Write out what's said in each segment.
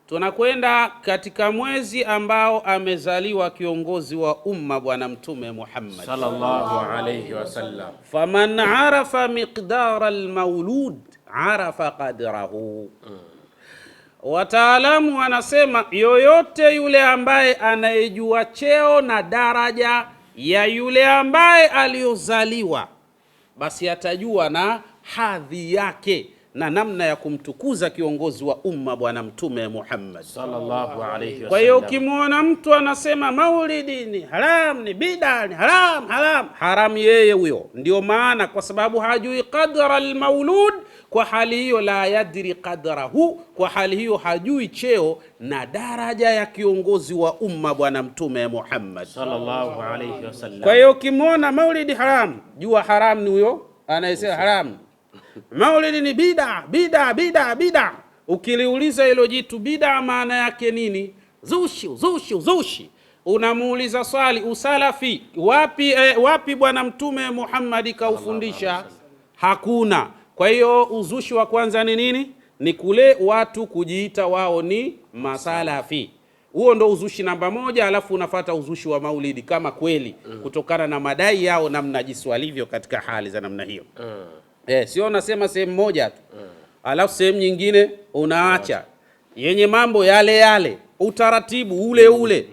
tunakwenda katika mwezi ambao amezaliwa kiongozi wa umma Bwana Mtume Muhammad sallallahu alayhi wasallam. Faman arafa miqdara almaulud arafa qadrahu. Wataalamu wanasema yoyote yule ambaye anayejua cheo na daraja ya yule ambaye aliozaliwa, basi atajua na hadhi yake na namna ya kumtukuza kiongozi wa umma Bwana Mtume Muhammad sallallahu alayhi wasallam. Kwa hiyo ukimwona mtu anasema maulidi ni haram, ni bid'a, ni haram yeye huyo. Ndio maana kwa sababu hajui qadra almaulud, kwa hali hiyo la yadri qadrahu, kwa hali hiyo hajui cheo na daraja ya kiongozi wa umma Bwana Mtume Muhammad sallallahu alayhi wasallam. Kwa hiyo ukimwona maulidi haram, jua haram ni huyo anayesema haram. Maulidi ni bid'a. Ukiliuliza hilo jitu bid'a maana yake nini? Zushi. Unamuuliza swali, usalafi wapi Bwana Mtume Muhammad kaufundisha? Hakuna. Kwa hiyo uzushi wa kwanza ni nini? Ni kule watu kujiita wao ni masalafi. Huo ndo uzushi namba moja. Alafu unafuata uzushi wa maulidi kama kweli kutokana na madai yao namna jinsi walivyo katika hali za namna hiyo. Sio unasema sehemu moja tu alafu sehemu nyingine unaacha yenye mambo yale utaratibu ule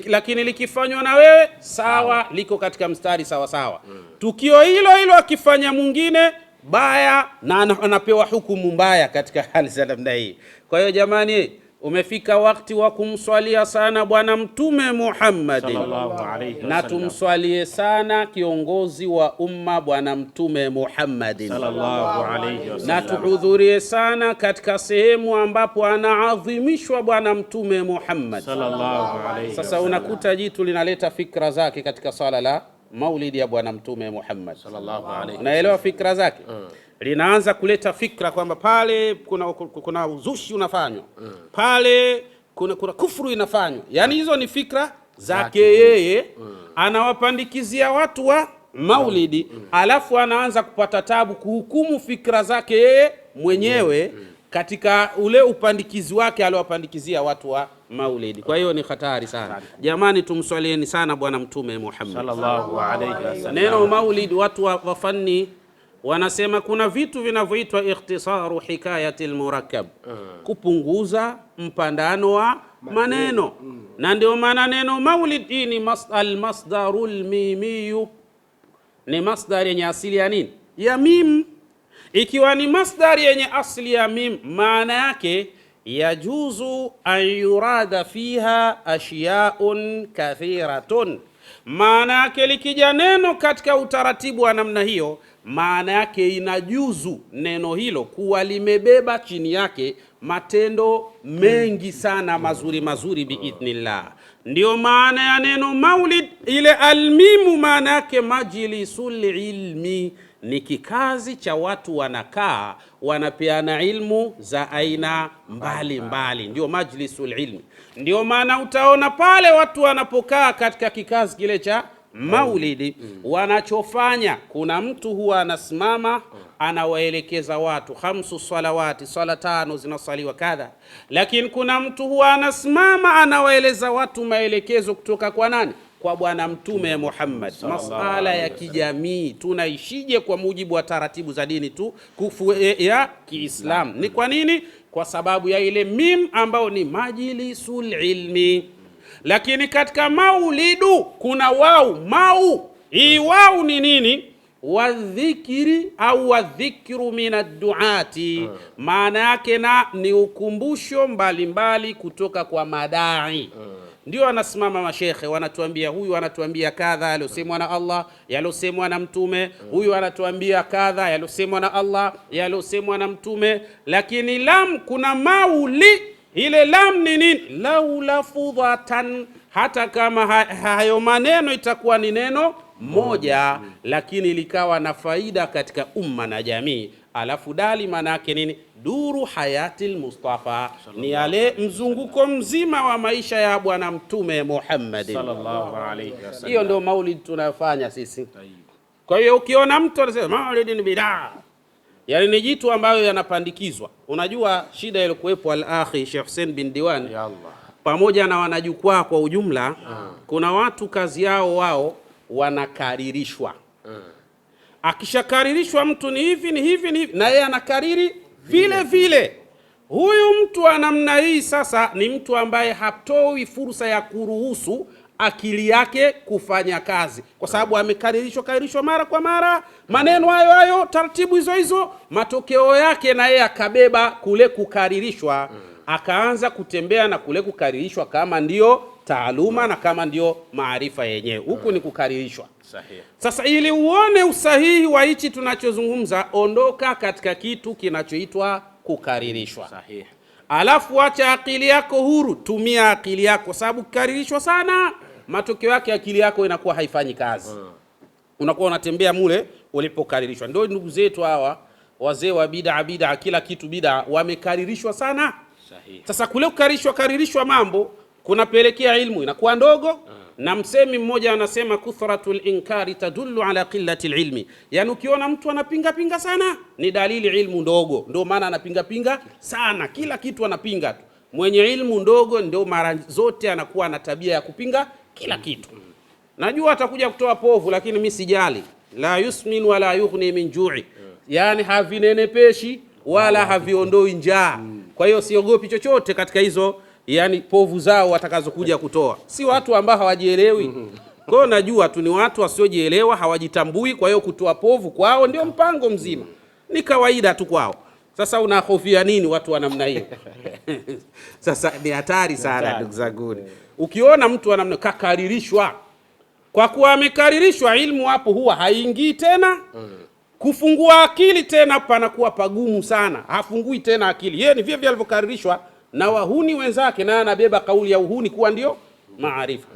lakini likifanywa na wewe sawa, liko katika mstari sawa. Tukio hilo akifanya mwingine baya na anapewa hukumu mbaya katika hali za namna hii. Kwa hiyo jamani, umefika wakati wa kumswalia sana Bwana Mtume Muhammad sallallahu alayhi wasallam, na tumswalie sana kiongozi wa umma Bwana Mtume Muhammad sallallahu alayhi wasallam, na tuhudhurie sana katika sehemu ambapo anaadhimishwa Bwana Mtume Muhammad sallallahu alayhi wasallam. Sasa unakuta jitu linaleta fikra zake katika swala la maulidi ya Bwana Mtume Muhammad sallallahu alayhi wasallam. Unaelewa fikra zake? Linaanza kuleta fikra kwamba pale kuna uzushi unafanywa, pale kuna kufuru inafanywa. Yani hizo ni fikra zake yeye, anawapandikizia watu wa maulidi, alafu anaanza kupata tabu kuhukumu fikra zake yeye mwenyewe katika ule upandikizi wake aliowapandikizia watu wa maulidi. Kwa hiyo ni hatari sana jamani, tumswalieni sana Bwana Mtume Muhammad sallallahu alayhi wasallam. Neno maulid, watu wa fani wanasema kuna vitu vinavyoitwa ikhtisaru hikayati almurakkab, kupunguza mpandano wa maneno. Na ndio maana neno maulid hii ni almasdarul mimiyu, ni masdar yenye asili ya nini? Ya mim. Ikiwa ni masdar yenye asili ya mim, maana yake yajuzu an yurada fiha ashiyaun kathiratun. Maana yake likija neno katika utaratibu wa namna hiyo, maana yake inajuzu neno hilo kuwa limebeba chini yake matendo mengi sana mazuri biidhnillah. Ndio maana ya neno maulid, ile almimu maana yake majlisul ilmi, ni kikazi cha watu wanakaa wanapeana ilmu za aina mbali. Ndio majlisul ilmi. Ndio maana utaona pale watu wanapokaa katika kikazi kile cha maulidi, wanachofanya, kuna mtu huwa anasimama anawaelekeza watu 5 salawati, sala 5 zinasaliwa kadha. Lakini kuna mtu huwa anasimama anawaeleza watu maelekezo kutoka kwa nani? Kwa Bwana Mtume Muhammad. Masala ya kijamii, tunaishije kwa mujibu wa taratibu za dini tu kufu ya Kiislamu. Ni kwa nini? Kwa sababu ya ile mim ambao ni majlisul ilmi. Lakini katika maulidu kuna mau. Hii wau ni nini? Wadhikiri au wadhikru minadduati, maana yake na ni ukumbusho mbalimbali kutoka kwa madai. Ndio anasimama mashekhe wanatuambia, huyu anatuambia kadha yalosemwa na Allah, yalosemwa na Mtume, huyu anatuambia kadha yalosemwa na Allah, yalosemwa na Mtume. Lakini lam, kuna mauli, ile lam ni nini? Laula fudhatan, hata kama hayo maneno itakuwa ni neno moja, lakini likawa na faida katika umma na jamii. Alafu dali maana yake nini? Duru hayatil Mustafa, ni yale mzunguko mzima wa maisha ya Bwana Mtume Muhammad sallallahu alayhi wasallam. Hiyo ndio maulid tunayofanya sisi. Kwa hiyo ukiona mtu anasema maulid ni bid'a, Yani ni jitu ambayo yanapandikizwa. Unajua shida iliyokuwepo al-akhi Sheikh Hussein bin Diwan ya Allah, pamoja na wanajukwaa kwa ujumla, kuna watu kazi yao wao wanakaririshwa. Akishakaririshwa mtu ni hivi ni hivi ni hivi, na yeye anakariri vile vile. Huyu mtu wa namna hii sasa ni mtu ambaye hatoi fursa ya kuruhusu akili yake kufanya kazi, kwa sababu amekaririshwa mara kwa mara maneno hayo hayo, taratibu hizo hizo. Matokeo yake na yeye akabeba kule kukaririshwa, akaanza kutembea na kule kukaririshwa kama ndio taaluma na kama ndio maarifa yenyewe. Huku ni kukaririshwa. sahihi. Sasa ili uone usahihi wa hichi tunachozungumza, ondoka katika kitu kinachoitwa kukaririshwa. Sahihi. Alafu acha akili yako huru, tumia akili yako, sababu kukaririshwa sana matokeo yake akili yako inakuwa haifanyi kazi. Unakuwa unatembea mule ulipokaririshwa. Ndio ndugu zetu hawa wazee wa bid'a, kila kitu bid'a, wamekaririshwa sana. Sahihi. Sasa kule kukaririshwa mambo kunapelekea ilmu inakuwa ndogo. Na msemi mmoja anasema kuthratul inkari tadullu ala qillati ilmi, yani ukiona mtu anapinga sana ni dalili ilmu ndogo. Ndio maana anapinga sana, kila kitu anapinga tu. Mwenye ilmu ndogo ndio mara zote anakuwa na tabia ya kupinga kila kitu. Najua atakuja kutoa povu, lakini mimi sijali. La yusmin wala yughni min ju'i, yani havinenepeshi wala haviondoi njaa. Kwa hiyo siogopi chochote katika hizo yani povu zao watakazokuja kutoa. Si watu ambao hawajielewi. Kwa hiyo najua tu ni watu wasiojielewa, hawajitambui, kwa hiyo kutoa povu kwao ndio mpango mzima. Ni kawaida tu kwao. Sasa unahofia nini watu wa namna hiyo? Sasa ni hatari sana ndugu zangu. Ukiona mtu anamna kakaririshwa, kwa kuwa amekaririshwa, ilmu hapo huwa haingii tena. Kufungua akili tena panakuwa pagumu sana. Hafungui tena akili. Yeye ni vile vile alivyokaririshwa na wahuni wenzake, na anabeba kauli ya uhuni kuwa ndio maarifa.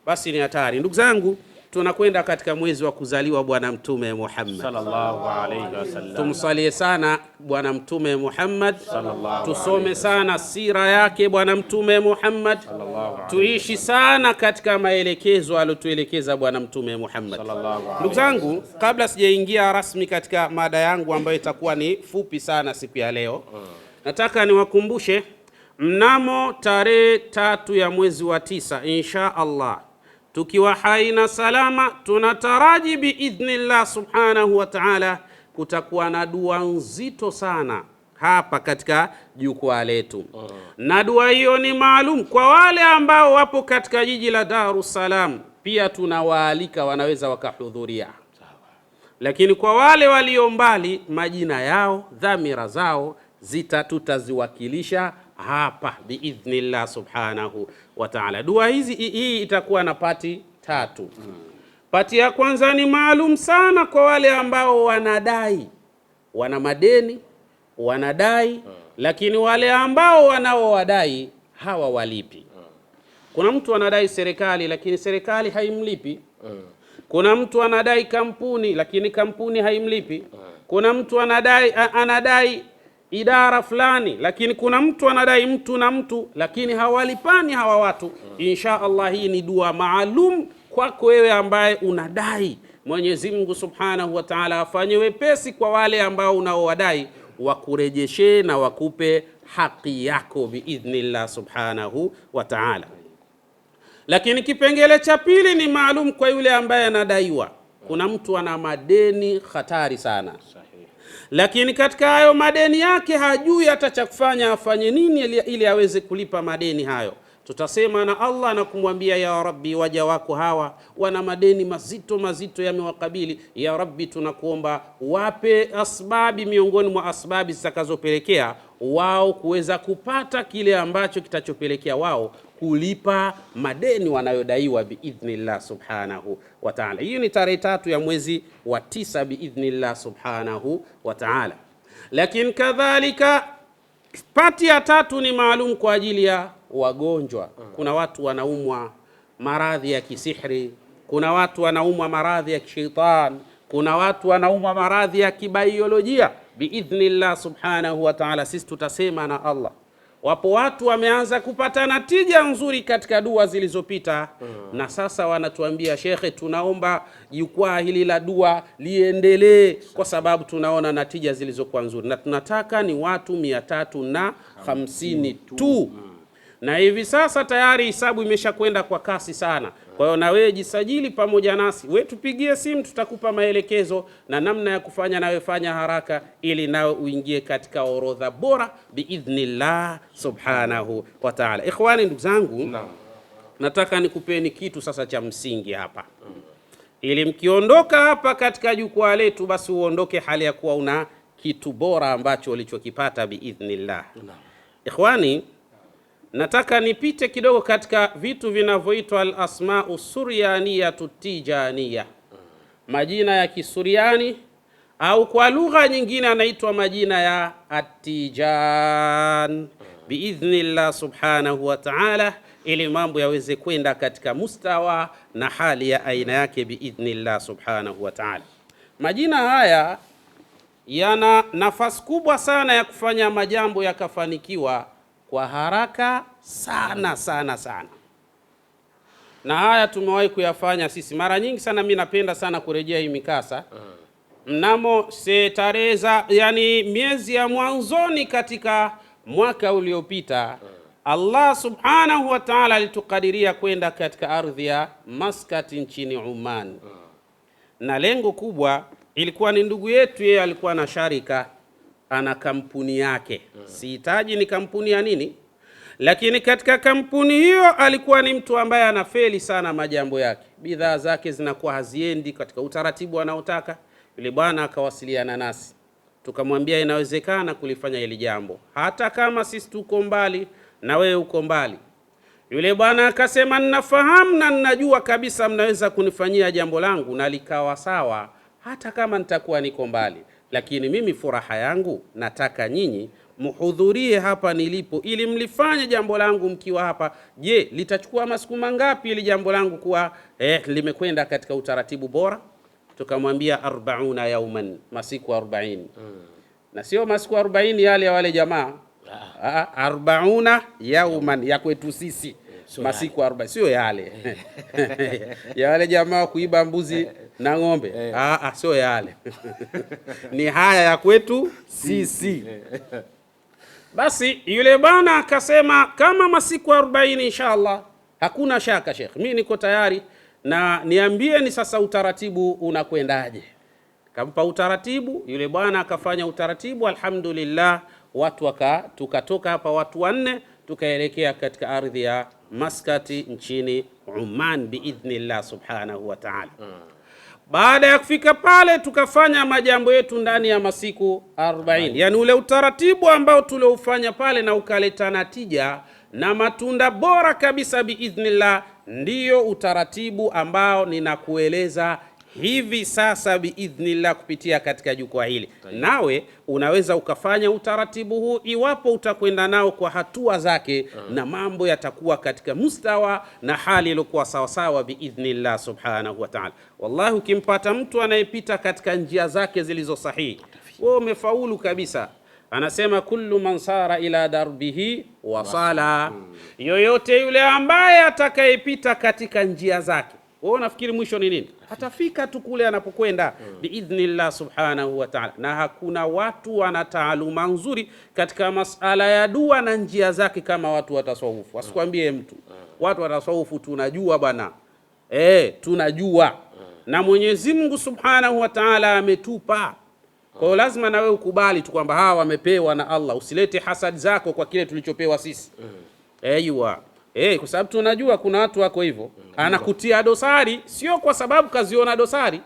Basi ni hatari ndugu zangu. Tunakwenda katika mwezi wa kuzaliwa bwana mtume Muhammad sallallahu alayhi wasallam. Tumsalie sana bwana mtume Muhammad, tusome sana sira yake bwana mtume Muhammad, tuishi sana katika maelekezo aliyotuelekeza bwana mtume Muhammad. Ndugu zangu, kabla sijaingia rasmi katika mada yangu ambayo itakuwa ni fupi sana siku ya leo, nataka niwakumbushe mnamo tarehe 3 ya mwezi wa 9 insha Allah, tukiwa hai na salama, tunataraji biidhnillah subhanahu wa ta'ala kutakuwa na dua nzito sana hapa katika jukwaa letu. Na dua hiyo ni maalum kwa wale ambao wapo katika jiji la Dar es Salaam. Pia tunawaalika wanaweza wakahudhuria. Lakini kwa wale walio mbali, majina yao, dhamira zao tutaziwakilisha hapa biidhnillah subhanahu wa ta'ala. Dua hii itakuwa na pati 3. Pati ya kwanza ni maalum sana kwa wale ambao wana madeni, wanadai, lakini wale ambao wanaowadai hawawalipi. Kuna mtu anadai serikali lakini serikali haimlipi. Kuna mtu anadai kampuni lakini kampuni haimlipi. Kuna mtu anadai idara fulani, lakini kuna mtu anadai mtu lakini hawalipani hawa watu. Insha Allah, hii ni dua maalum kwako wewe ambaye unadai. Mwenyezi Mungu Subhanahu wa Ta'ala afanye wepesi kwa wale ambao unaowadai, wakurejeshe na wakupe haki yako biidhnillah Subhanahu wa Ta'ala. Lakini kipengele cha pili ni maalum kwa yule ambaye anadaiwa. Kuna mtu ana madeni hatari sana, lakini katika hayo madeni yake hajui hata cha kufanya, afanye nini ili aweze kulipa madeni hayo. Tutasema na Allah na kumwambia, ya Rabbi, waja wako hawa wana madeni mazito yamewakabili. Ya Rabbi, tunakuomba wape asbabi miongoni mwa asbabi zitakazopelekea wao kuweza kupata kile ambacho kitachopelekea wao kulipa madeni wanayodaiwa biidhnillah subhanahu wa ta'ala. Hiyo ni tarehe 3 ya mwezi wa 9 biidhnillah subhanahu wa ta'ala. Lakini kadhalika pati ya 3 ni maalum kwa ajili ya wagonjwa. Kuna watu wanaumwa maradhi ya kisihri, kuna watu wanaumwa maradhi ya kishetani, kuna watu wanaumwa maradhi ya kibaiolojia. Biidhnillah subhanahu wa ta'ala, sisi tutasema na Allah, wapo watu wameanza kupata natija nzuri katika dua zilizopita, na sasa wanatuambia shekhe, tunaomba jukwaa hili la dua liendelee kwa sababu tunaona natija zilizokuwa nzuri, na tunataka ni watu 350 tu. Na hivi sasa tayari hisabu imeshakwenda kwa kasi sana. Kwa hiyo na wewe jisajili pamoja nasi, wewe tupigie simu, tutakupa maelekezo na namna ya kufanya, nawe fanya haraka ili nawe uingie katika orodha bora biidhnillah subhanahu wa ta'ala. Ikhwani, ndugu zangu, nataka nikupeni kitu sasa cha msingi hapa, ili mkiondoka hapa katika jukwaa letu, basi uondoke hali ya kuwa una kitu bora ambacho ulichokipata biidhnillah. Ikhwani, nataka nipite kidogo katika vitu vinavyoitwa al-asma'u suryaniyatu tijaniya, majina ya Kisuriani au kwa lugha nyingine anaitwa majina ya Atijan biidhnillah subhanahu wa ta'ala, ili mambo yaweze kwenda katika mustawa na hali ya aina yake biidhnillah subhanahu wa ta'ala. Majina haya yana nafasi kubwa sana ya kufanya majambo yakafanikiwa kwa haraka sana sana sana, na haya tumewahi kuyafanya sisi mara nyingi sana. Mimi napenda sana kurejea hii mikasa mnamo tarehe yani miezi ya mwanzoni katika mwaka uliopita. Allah subhanahu wa ta'ala alitukadiria kwenda katika ardhi ya Muscat nchini Oman, na lengo kubwa ilikuwa ni ndugu yetu, yeye alikuwa na sharika, ana kampuni yake. Sihitaji ni kampuni ya nini, lakini katika kampuni hiyo alikuwa ni mtu ambaye anafeli sana majambo yake, bidhaa zake zinakuwa haziendi katika utaratibu anaotaka. Yule bwana akawasiliana nasi, tukamwambia inawezekana kulifanya hili jambo hata kama sisi tuko mbali na wewe uko mbali. Yule bwana akasema, ninafahamu na ninajua kabisa mnaweza kunifanyia jambo langu na likawa sawa hata kama nitakuwa niko mbali, lakini mimi furaha yangu nataka nyinyi muhudhurie hapa nilipo ili mlifanye jambo langu mkiwa hapa. Je, litachukua masiku mangapi ili jambo langu kuwa limekwenda katika utaratibu bora? Tukamwambia 40 yauman, masiku 40. Na sio masiku 40 yale ya wale jamaa, 40 yauman ya kwetu sisi, masiku 40 sio yale ya wale jamaa kuiba mbuzi na ng'ombe, sio yale ni haya ya kwetu sisi. Basi yule bwana akasema, kama masiku 40 inshallah, hakuna shaka Sheikh, mimi niko tayari, na niambie ni sasa utaratibu unakwendaje. Kampa utaratibu, yule bwana akafanya utaratibu, alhamdulillah. Watu tukatoka hapa watu 4 tukaelekea katika ardhi ya Muscat nchini Oman biidhnillah subhanahu wa ta'ala. Baada ya kufika pale tukafanya majambo yetu ndani ya masiku 40. Yani ule utaratibu ambao tuliofanya pale na ukaleta natija na matunda bora kabisa biidhnillah, ndiyo utaratibu ambao ninakueleza hivi sasa biidhnillah kupitia katika jukwaa hili. Nawe unaweza ukafanya utaratibu huu iwapo utakwenda nao kwa hatua zake, na mambo yatakuwa katika mustawa na hali iliyokuwa sawa sawa biidhnillah subhanahu wa ta'ala. Wallahi, ukimpata mtu anayepita katika njia zake zilizo sahihi, wewe umefaulu kabisa. Anasema kullu man sara ila darbihi wasala, yoyote yule ambaye atakayepita katika njia zake, wewe unafikiri mwisho ni nini? Atafika tu kule anapokwenda biidhnillah subhanahu wa ta'ala. Na hakuna watu wana taaluma nzuri katika masala ya dua na njia zake kama watu wa tasawufu. Wasikwambie mtu, watu wa tasawufu tunajua bwana, tunajua, na Mwenyezi Mungu subhanahu wa ta'ala ametupa. Kwa hiyo lazima na wewe ukubali tu kwamba hawa wamepewa na Allah, usilete hasad zako kwa kile tulichopewa sisi. Kwa sababu tunajua kuna watu wako hivyo, anakutia dosari sio kwa sababu kaziona dosari,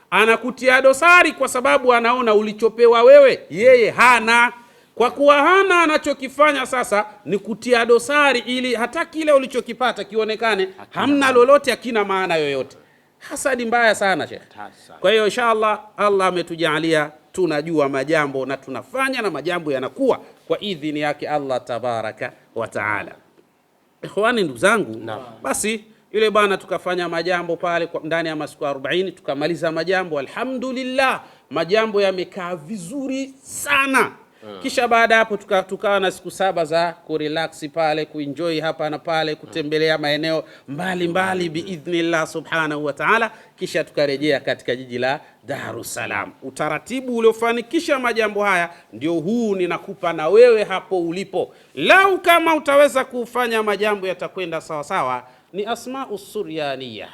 anakutia dosari kwa sababu anaona ulichopewa wewe yeye hana. Kwa kuwa hana, anachokifanya sasa ni kutia dosari ili hata kile ulichokipata kionekane hamna lolote, hakina maana yoyote. Hasadi mbaya sana Sheikh. Kwa hiyo inshallah Allah ametujalia tunajua majambo na tunafanya, na majambo yanakuwa kwa idhini yake Allah tabaraka wa taala. Ikhwani, ndugu zangu, basi yule bwana tukafanya majambo pale ndani ya masiku 40, tukamaliza majambo alhamdulillah. Majambo yamekaa vizuri sana, Kisha baada hapo tukawa na siku 7 za kurelax pale, kuenjoy hapa na pale, kutembelea maeneo mbalimbali biidhnillah subhanahu wa ta'ala. Kisha tukarejea katika jiji la Dar es Salaam. Utaratibu uliofanikisha majambo haya ndio huu ninakupa na wewe hapo ulipo. Lau kama utaweza kufanya majambo yatakwenda sawa sawa, ni Asmaus Suryaniya.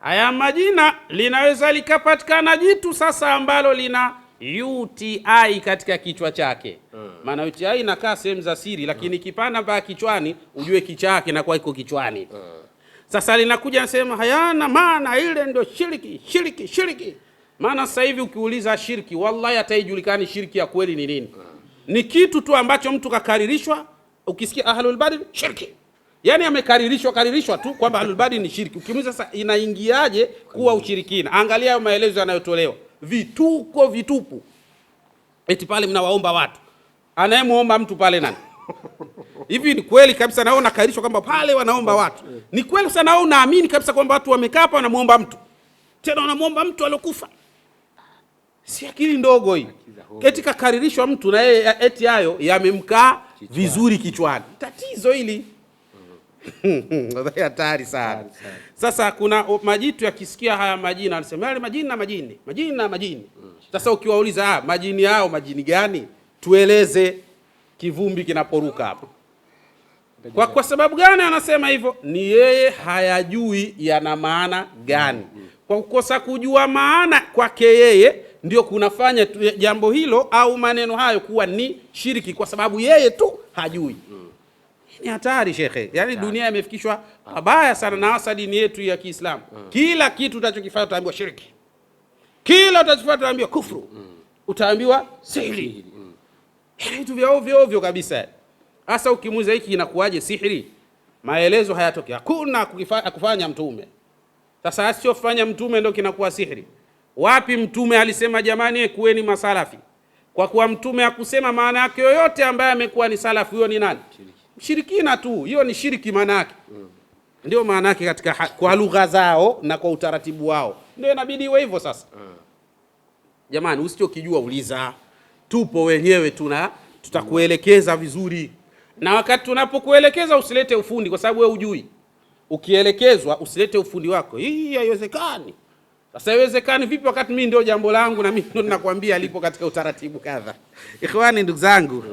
Haya majina linaweza likapatikana jitu sasa ambalo lina UTI katika kichwa chake. Maana UTI inakaa sehemu za siri, lakini kipanda mpaka kichwani ujue kicha yake na kwa iko kichwani. Sasa linakuja nasema hayana maana, ile ndio shiriki. Maana sasa hivi ukiuliza shirki, wallahi hataijulikani shirki ya kweli ni nini. Ni kitu tu ambacho mtu kakaririshwa. Ukisikia ahlul badr shirki, yani amekaririshwa tu kwamba ahlul badr ni shirki. Ukimuuliza sasa inaingiaje kuwa ushirikina, angalia hayo maelezo yanayotolewa. Vitupu. Eti pale mnawaomba watu. Anayemuomba mtu pale nani? Hivi ni kweli kabisa naona kairishwa kwamba pale wanaomba watu? Ni kweli sana au naamini kabisa kwamba watu wamekaa hapa wanamuomba mtu? Tena wanamuomba mtu aliyokufa. Si akili ndogo hii. Eti kakaririshwa mtu na yeye eti hayo yamemkaa vizuri kichwani. Tatizo hili. Hatari sana. Sasa kuna majitu yakisikia haya majina anasema yale majini. Sasa ukiwauliza majini hao majini gani? Tueleze kivumbi kinaporuka hapo. Kwa sababu gani anasema hivyo? Ni yeye hayajui yana maana gani. Kwa kukosa kujua maana kwake yeye ndio kunafanya jambo hilo au maneno hayo kuwa ni shiriki, kwa sababu yeye tu hajui. Ni hatari shekhe. Yaani dunia imefikishwa pabaya sana, na hasa dini yetu ya Kiislamu. Kila kitu utachokifanya utaambiwa shiriki. Kila utachofanya utaambiwa kufuru. Utaambiwa sihiri. Vitu vya ovyo kabisa. Hasa ukimuuliza hiki inakuaje sihiri? Maelezo hayatoki. Hakuna kufanya mtume. Sasa sio kufanya mtume ndio kinakuwa sihiri. Wapi mtume alisema jamani kuweni masalafi? Kwa kuwa mtume hakusema maana yake yoyote ambaye amekuwa ni salafi huyo ni nani? Mshirikina tu. Hiyo ni shiriki maana yake. Ndio maana yake katika kwa lugha zao na kwa utaratibu wao. Ndio inabidi iwe hivyo sasa. Jamani usichokijua uliza. Tupo wenyewe tutakuelekeza vizuri. Na wakati tunapokuelekeza usilete ufundi kwa sababu wewe hujui. Ukielekezwa usilete ufundi wako. Hii haiwezekani. Sasa haiwezekani vipi wakati mimi ndio jambo langu na mimi ndio ninakwambia alipo katika utaratibu kadha. Ikhwani ndugu zangu.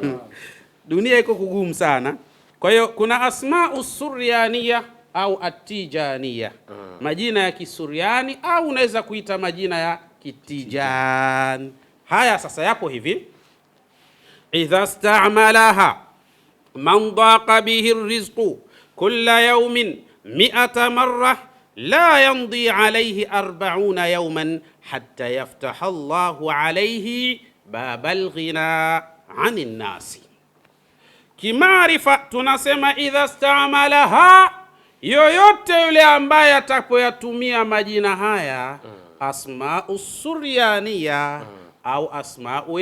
Dunia iko kugumu sana. Kwa hiyo kuna Asmaus Suryaniya au Atijaniya. Majina ya Kisuriani au unaweza kuita majina ya Kitijan. Haya sasa yapo hivi. Idha sta'malaha man daqa bihi ar-rizqu kulla yawmin 100 marra la yamdi alayhi 40 yawman hatta yaftaha Allahu alayhi babal ghina 'anil nasi. Kimaarifa tunasema idha sta'malaha, yoyote yule ambaye atapoyatumia majina haya Asmaus Suryaniya au Asma'u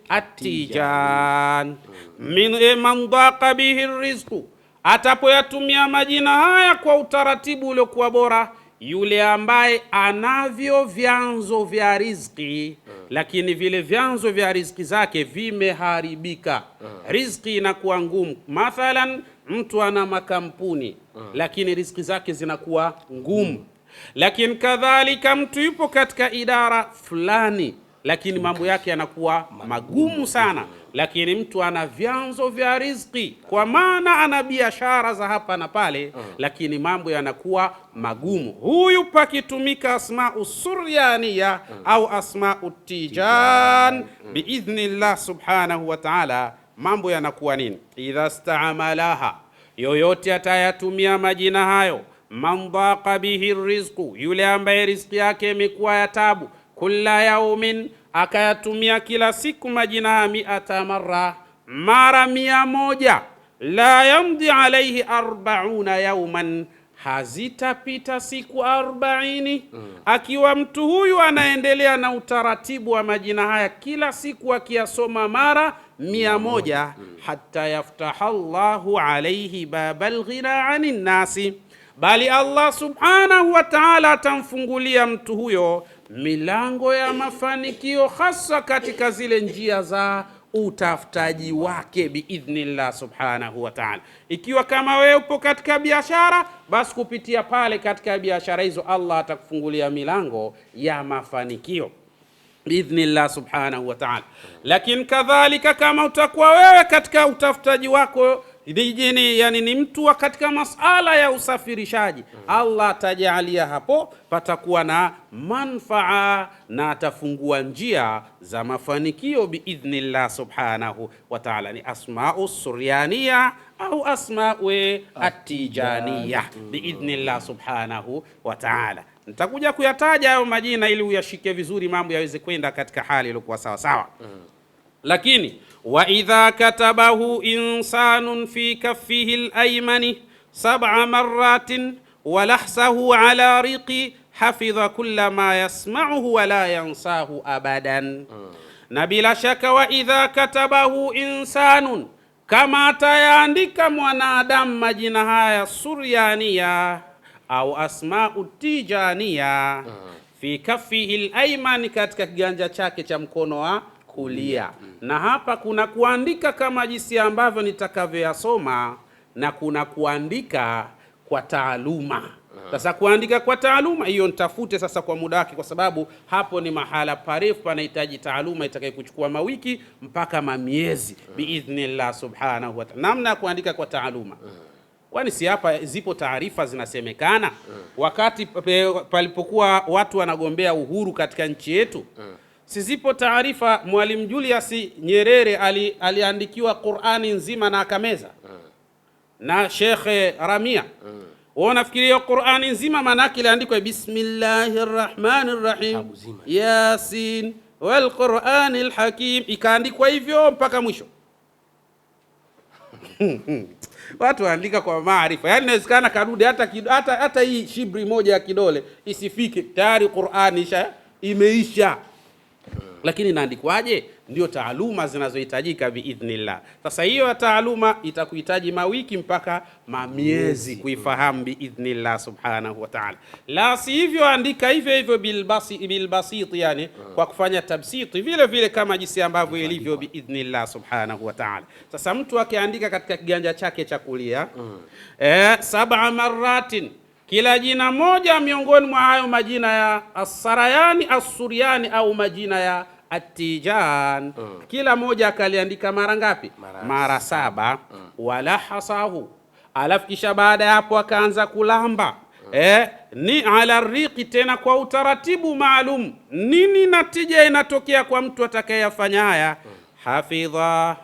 Atijan min man daqa bihi rizqu, atapoyatumia majina haya kwa utaratibu uliokuwa bora, yule ambaye anavyo vyanzo vya riziki lakini vile vyanzo vya riziki zake vimeharibika. Riziki inakuwa ngumu. Mathalan mtu ana makampuni lakini riziki zake zinakuwa ngumu. Lakini kadhalika mtu yupo katika idara fulani lakini mambo yake yanakuwa magumu sana, lakini mtu ana vyanzo vya riziki kwa maana ana biashara za hapa na pale lakini mambo yanakuwa magumu. Huyu pakitumika Asmaus Suryaniya au Asmaut Tijan biidhnillah subhanahu wa ta'ala, mambo yanakuwa nini? Idha sta'amalaha, yoyote atayatumia majina hayo, man daqa bihi rizqu, yule ambaye riziki yake imekuwa ya tabu, kulla yaumin, akayatumia kila siku majina ya 100 marra, mara 100, la yamdi alayhi 40 yauman, hazitapita siku 40 akiwa mtu huyu anaendelea na utaratibu wa majina haya kila siku akiyasoma mara 100, hatta yaftaha Allahu alayhi babal ghina 'anil nasi, bali Allah subhanahu wa ta'ala atamfungulia mtu huyo milango ya mafanikio hasa katika zile njia za utafutaji wake biidhnillah subhanahu wa ta'ala. Ikiwa kama wewe upo katika biashara, basi kupitia pale katika biashara hizo Allah atakufungulia milango ya mafanikio biidhnillah subhanahu wa ta'ala. Lakini kadhalika kama utakuwa wewe katika utafutaji wako dijini, yani ni mtu wa katika masala ya usafirishaji, Allah atajalia hapo patakuwa na manfaa na atafungua njia za mafanikio biidhnillah subhanahu wa ta'ala. Ni asma'u suryaniya au asma'u atijaniya biidhnillah subhanahu wa ta'ala. Nitakuja kuyataja hayo majina ili uyashike vizuri, mambo yaweze kwenda katika hali iliyokuwa sawa sawa. Lakini wa idha katabahu insanun fi kaffihi al-aymani 7 marratin wa lahsahu ala riqi hafidha kulla ma yasma'uhu wa la yansahu abadan. Na bila shaka wa idha katabahu insanun, kama atayaandika mwanadamu majina haya suryaniya au asma'u tijaniya fi kaffihi al-ayman, katika kiganja chake cha mkono wa kulia. Na hapa kuna kuandika kama jinsi ambavyo nitakavyoyasoma, na kuna kuandika kwa taaluma. Sasa kuandika kwa taaluma hiyo nitafute sasa kwa muda wake, kwa sababu hapo ni mahala parefu, panahitaji taaluma itakayokuchukua mawiki mpaka mamiezi biidhnillah subhanahu wa ta'ala. Namna ya kuandika kwa taaluma, kwani si hapa zipo taarifa zinasemekana wakati palipokuwa watu wanagombea uhuru katika nchi yetu, si zipo taarifa Mwalimu Julius Nyerere aliandikiwa Qur'ani nzima na akameza, na Sheikh Ramia. Unafikiria Qur'ani nzima maana yake iliandikwa bismillahir rahmanir rahim yasin wal qur'anil hakim, ikaandikwa hivyo mpaka mwisho. Watu waandika kwa maarifa, yani inawezekana karudi hata hii shibri moja ya kidole isifike, tayari Qur'ani imeisha. Lakini inaandikwaje? Ndio taaluma zinazohitajika biidhnillah. Sasa hiyo taaluma itakuhitaji mawiki mpaka mamiezi kuifahamu biidhnillah subhanahu wa ta'ala. La si hivyo, andika hivyo hivyo bilbasit, yani kwa kufanya tabsiti vile vile kama jinsi ambavyo ilivyo biidhnillah subhanahu wa ta'ala. Sasa mtu akiandika katika kiganja chake cha kulia 7 marratin, kila jina moja miongoni mwa hayo majina ya as-sarayani as-suryani au majina ya atijan, kila moja akaliandika mara ngapi? Mara 7. Wala hasahu, alafu kisha baada ya hapo akaanza kulamba ni ala riqi, tena kwa utaratibu maalum. Nini natija inatokea kwa mtu atakayefanya haya? Hafidha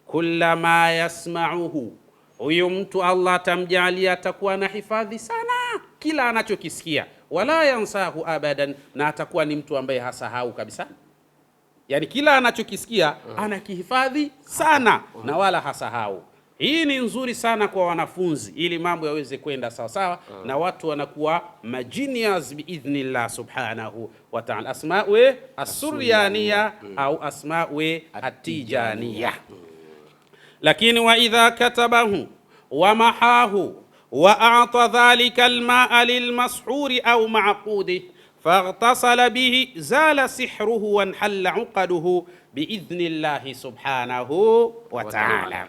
kulla ma yasma'uhu, huyo mtu Allah atamjalia atakuwa na hifadhi sana kila anachokisikia, wala yansahu abadan, na atakuwa ni mtu ambaye hasahau kabisa. Yani kila anachokisikia anakihifadhi sana na wala hasahau. Hii ni nzuri sana kwa wanafunzi ili mambo yaweze kwenda sawa sawa na watu wanakuwa majinias biidhnillah subhanahu wa ta'ala. Asma'u as-suryaniya au asma'u at-tijaniya. Lakini wa idha katabahu wa mahahu wa a'ta dhalika al-ma'a lil-mashhuri au ma'qudi faghtasala bihi zala sihruhu wa nhalla 'uqaduhu biidhnillahi subhanahu wa ta'ala.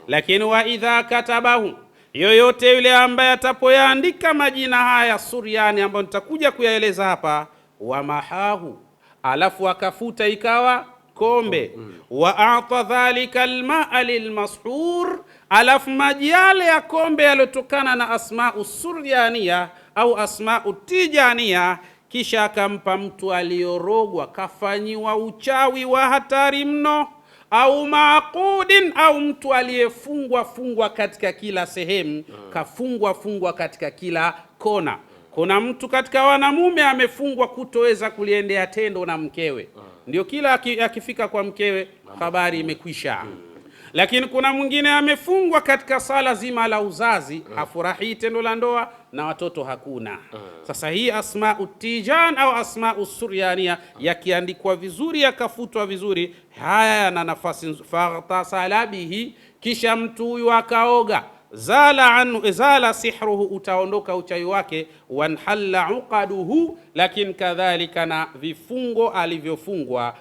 Lakini wa idha katabahu, yoyote yule ambaye atapoyaandika majina haya suryani ambayo nitakuja kuyaeleza hapa, wa mahahu, alafu akafuta ikawa kombe, wa a'ta dhalika alma'a lilmashhur, alafu maji yale ya kombe yalotokana na asma'u suryaniya au asma'u tijaniya, kisha akampa mtu aliyorogwa kafanyiwa uchawi wa hatari mno, au maqudin, au mtu aliyefungwa katika kila sehemu, kafungwa katika kila kona. Kuna mtu katika wanamume amefungwa kutoweza kuliendea tendo na mkewe, ndio kila akifika kwa mkewe habari imekwisha. Lakini kuna mwingine amefungwa katika sala zima la uzazi, hafurahi tendo la ndoa na watoto hakuna. Sasa hii asma'u tijan au asma'u suryaniya yakiandikwa vizuri, yakafutwa vizuri, haya yana nafasi. Faghtasala bihi, kisha mtu huyu akaoga, zala sihruhu, utaondoka uchawi wake, wanhalla uqaduhu, lakini kadhalika na vifungo alivyofungwa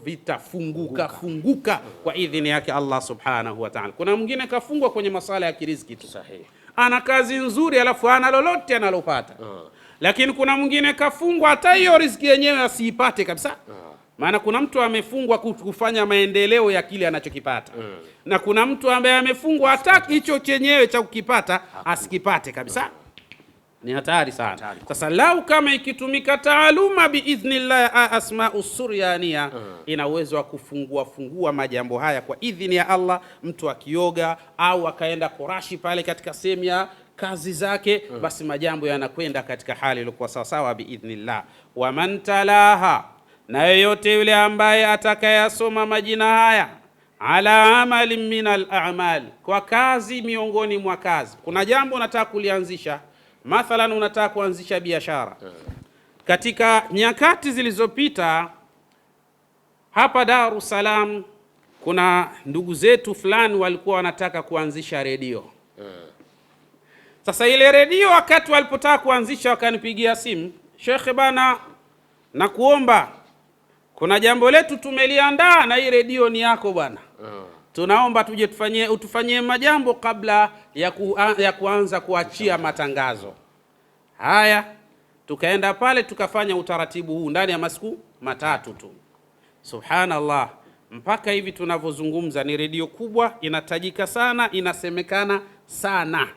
vitafunguka kwa idhini yake Allah subhanahu wa ta'ala. Kuna mwingine kafungwa kwenye masala ya kiriziki tu, sahihi, ana kazi nzuri alafu ana lolote analopata. Lakini kuna mwingine kafungwa hata hiyo riziki yenyewe asiipate kabisa. Maana kuna mtu amefungwa kufanya maendeleo ya kile anachokipata, na kuna mtu ambaye amefungwa hata hicho chenyewe cha kukipata asikipate kabisa. Ni hatari sana. Sasa lau kama ikitumika taaluma biidhnillah asma'u suryaniya, ina uwezo wa fungua majambo haya kwa idhini ya Allah. Mtu akioga au akaenda korashi pale katika sehemu ya kazi zake, basi majambo yanakwenda katika hali iliyokuwa sawa sawa biidhnillah. Wa man talaha, na yoyote yule ambaye atakayasoma majina haya ala amalin min al-a'mal, kwa kazi miongoni mwa kazi. Kuna jambo unataka kulianzisha, mathalan unataka kuanzisha biashara. Katika nyakati zilizopita hapa Dar es Salaam kuna ndugu zetu fulani walikuwa wanataka kuanzisha redio. Sasa ile redio wakati walipotaka kuanzisha wakanipigia simu, Sheikh bana, na kuomba kuna jambo letu tumeliandaa na hii redio ni yako bwana. Tunaomba tuje utufanyie majambo kabla ya kuanza kuachia matangazo haya. Tukaenda pale tukafanya utaratibu huu ndani ya masiku matatu tu. Subhanallah, mpaka hivi tunavyozungumza ni redio kubwa, inatajika sana, inasemekana sana.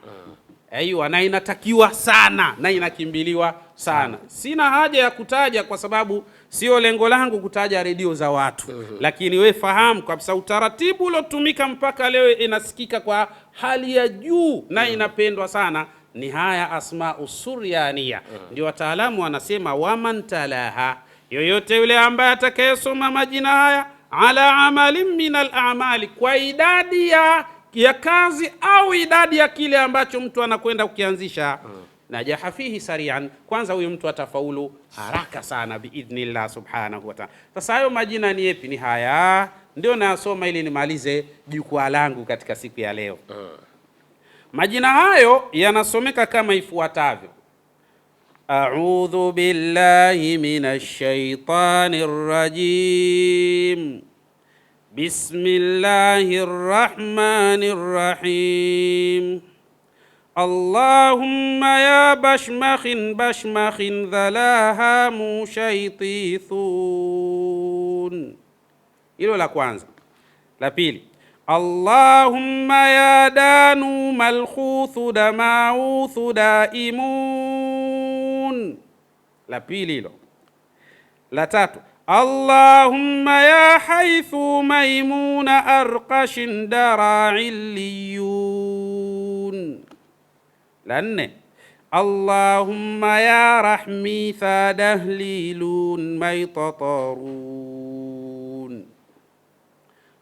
Aiyo, na inatakiwa sana na inakimbiliwa sana. Sina haja ya kutaja kwa sababu sio lengo langu kutaja redio za watu. Lakini we fahamu kabisa utaratibu uliotumika mpaka leo inasikika kwa hali ya juu na inapendwa sana. Ni haya asma'u suryaniya. Ndio wataalamu wanasema waman talaha, yoyote yule ambaye atakayesoma majina haya ala amalin min al-a'mali, kwa idadi ya kazi au idadi ya kile ambacho mtu anakwenda kukianzisha, najaha fihi sari'an, kwanza huyo mtu atafaulu haraka sana biidhnillah subhanahu wa ta'ala. Sasa hayo majina ni yapi? Ni haya ndio nasoma ili nimalize jukwaa langu katika siku ya leo. Majina hayo yanasomeka kama ifuatavyo: a'udhu billahi minash shaitanir rajim, bismillahir rahmanir rahim, Allahumma ya bashmakhin dhalaha mushaitithun. Hilo la kwanza. La pili, Allahumma ya danu malkhuthu damauthu daimun. La pili hilo. La tatu, Allahumma ya haythu maimuna arqashin dara'illiyun. La nne, Allahumma ya rahmi thadahlilun maitatarun.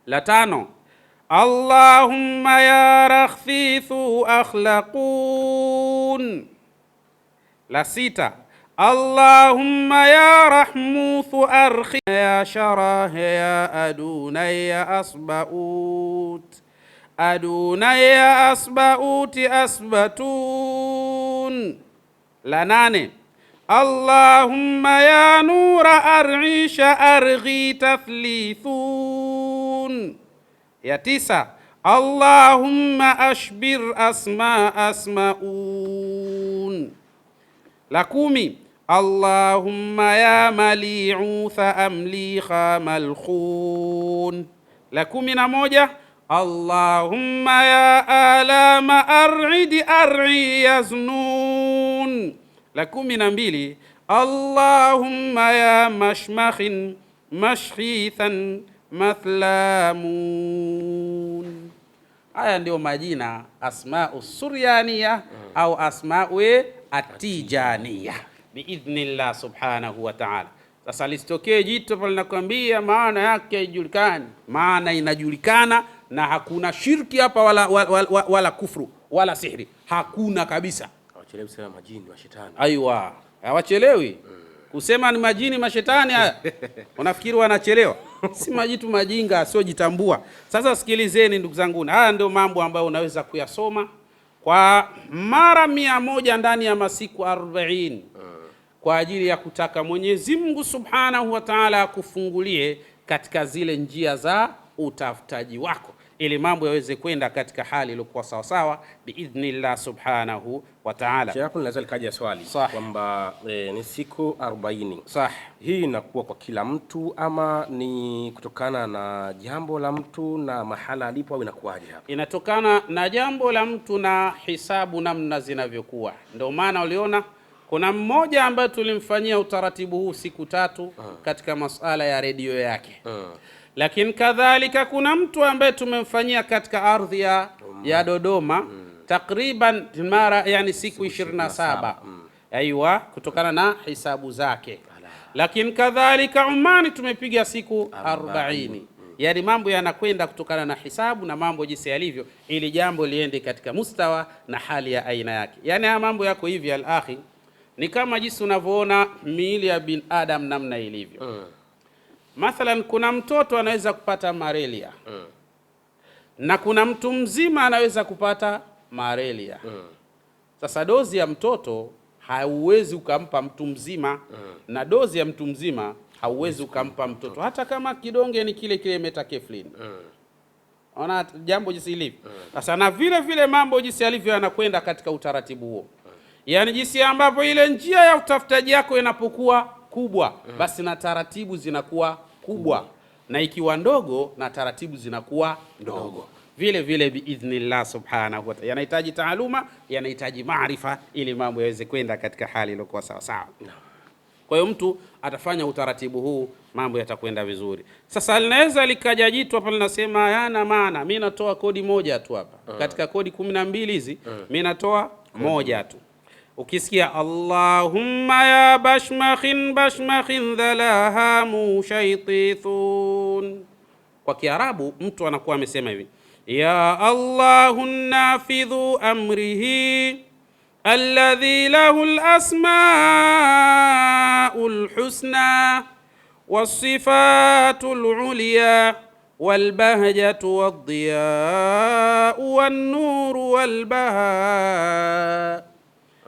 La tano, Allahumma ya rakhfithu akhlaqun. La sita, Allahumma ya rahmuthu arkhi ya sharah ya adunaya asbauti asbatun. La nane, Allahumma ya nura arisha arghi tathlithun. Ya tisa, Allahumma ashbir asmaun. La kumi, Allahumma ya mali'utha amlikha malkhun. La kumi na moja, Allahumma ya alama ar'i yaznun. La kumi na mbili, Allahumma ya mashmakhin mashkhithan mathlamun. Haya ndio majina asma'u suryaniya au asma'u atijaniya biidhnillah subhanahu wa ta'ala. Sasa lisitokee jito pale nakwambia maana yake haijulikani. Maana inajulikana na hakuna shirki hapa wala kufru wala sihri, hakuna kabisa. Hawachelewi kusema majini wa shetani. Aiwa, hawachelewi kusema ni majini mashetani haya. Unafikiri wanachelewa? Si majitu majinga sio jitambua. Sasa sikilizeni ndugu zangu, haya ndio mambo ambayo unaweza kuyasoma kwa mara 100 ndani ya masiku 40. kwa ajili ya kutaka Mwenyezi Mungu Subhanahu wa Ta'ala akufungulie katika zile njia za utafutaji wako, ili mambo yaweze kwenda katika hali iliyokuwa sawa sawa biidhnillah Subhanahu wa Ta'ala. Hapo naweza likaja swali kwamba ni siku 40. Hii inakuwa kwa kila mtu ama ni kutokana na jambo la mtu na mahala alipo, au inakuwaje hapa? Inatokana na jambo la mtu na hisabu namna zinavyokuwa. Ndio maana uliona kuna mmoja ambaye tulimfanyia utaratibu huu siku 3 katika masala ya redio yake. Lakini kadhalika kuna mtu ambaye tumemfanyia katika ardhi ya Dodoma takriban mara, yani siku 27. Aiwa, kutokana na hisabu zake. Lakini kadhalika Umani tumepiga siku 40. Yani mambo yanakwenda kutokana na hisabu na mambo jinsi yalivyo, ili jambo liende katika mustawa na hali ya aina yake. Yani haya mambo yako hivi al-akhi, ni kama jinsi unavyoona miili ya bin Adam namna ilivyo. Mathalan, kuna mtoto anaweza kupata malaria na kuna mtu mzima anaweza kupata malaria. Sasa dozi ya mtoto hauwezi ukampa mtu mzima na dozi ya mtu mzima hauwezi ukampa mtoto, hata kama kidonge ni kile kile metacafeine. Ona jambo jinsi ilivyo. Sasa na vile vile mambo jinsi yalivyo yanakwenda katika utaratibu huo. Yani jinsi ambapo ile njia ya utafutaji yako inapokuwa kubwa, basi na taratibu zinakuwa kubwa, na ikiwa ndogo na taratibu zinakuwa ndogo. Vile vile biidhnillah Subhanahu wa Ta'ala, yanahitaji taaluma, yanahitaji maarifa, ili mambo yaweze kwenda katika hali iliyokuwa sawa sawa. Kwa hiyo mtu atafanya utaratibu huu, mambo yatakwenda vizuri. Sasa linaweza likaja jitu hapa linasema yana maana, mimi natoa kodi moja tu hapa. Katika kodi 12 hizi mimi natoa moja tu. Ukisikia Allahumma ya bashmakhin dhalahamu shaytithun, kwa Kiarabu mtu anakuwa amesema hivi: ya Allahu nafidhu amrihi alladhi lahu al-asmaul husna was-sifatul ulya wal-bahjatu wad-diya'u wan-nuru wal-baha.